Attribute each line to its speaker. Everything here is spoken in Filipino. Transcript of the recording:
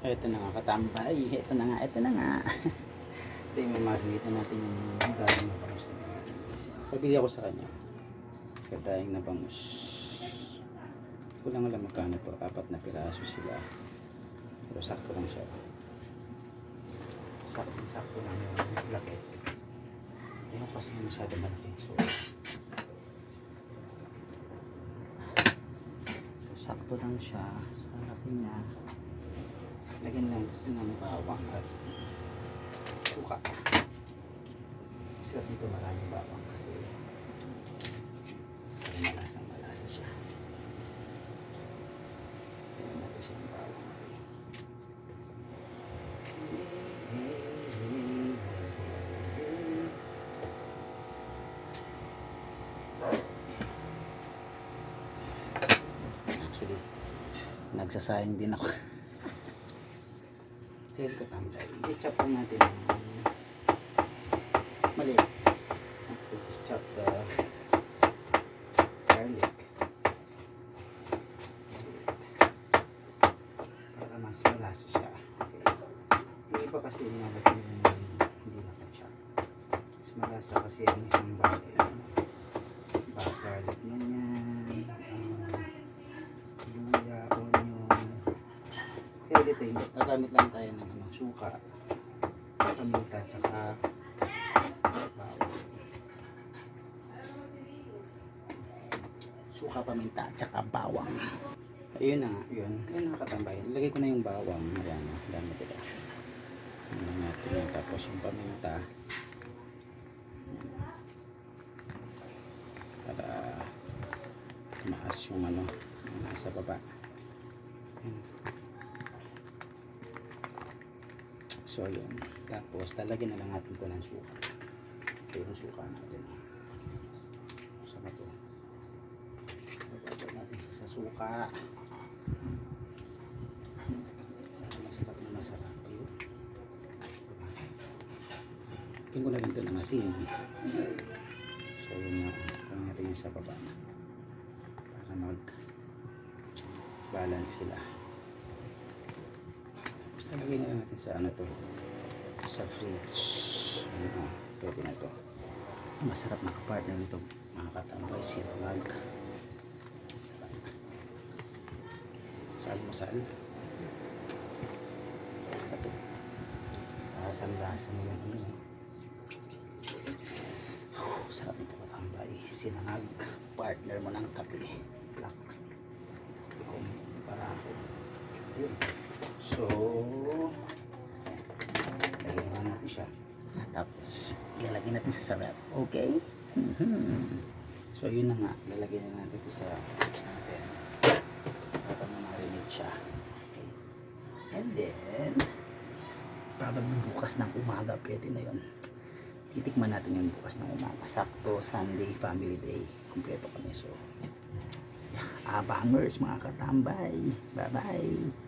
Speaker 1: Ito na nga katambay. Ito na nga. Ito yung mamarinitan natin yung daing na bangus. Pabili ako sa kanya. Daing na bangus. Hindi ko lang alam magkano to. 4 na piraso sila. Pero sakto lang siya. Sakto lang yung laki. Hindi ko kasi masyado malaki. So sakto lang siya. Sa laki niya. Lagyan lang ito ng bawang at suka. Sarap nito maraming bawang kasi malasa siya. Tingnan natin siya ng bawang. Actually, nagsasayang din ako. Kaya ito tambay. I-chop lang natin maliit. Just chop the garlic. Para mas malasa siya. Okay. Yung iba kasi nilagay hindi naka-chop. Mas malasa kasi ang isang bagay. Garlic na yan. Luya, onion. Kaya dito hindi. Gagamit lang tayo ng suka, paminta, tsaka bawang. Suka, paminta, tsaka bawang. Ayun na nga, yun. Ayun nakatambay. Lagay ko na yung bawang. Ayan na, dami dito. Ano natin yan. Tapos yung paminta. Para tumaas yung nasa baba. Ayan. So yun, tapos lalagyan na lang natin ito ng suka. Ito yung suka natin. Saka ito lalagyan natin sa suka. Masarap yun. Tingin ko na rin ito ng asin. So yun nga, kung natin yung sa baba para mag balance sila. Lagyan na natin sa sa fridge. Pwede na ito. Masarap na kapartner nito mga katambay, sinangag. Sarap. Sa almusal. Ito. Lasang-lasang yung sarap nito katambay. Sinangag. Partner mo ng kape. Black. Para ako. Yun. So, lagyan natin siya. Tapos, ilalagay natin sa sarap. Okay? So, yun na nga. Lalagyan na natin ito sa natin. Para marinig siya. Okay. And then, probably bukas ng umaga. Pwede na yun. Titikman natin yun bukas ng umaga. Sakto, Sunday, family day. Kompleto kami. So, abangers mga katambay. Bye-bye.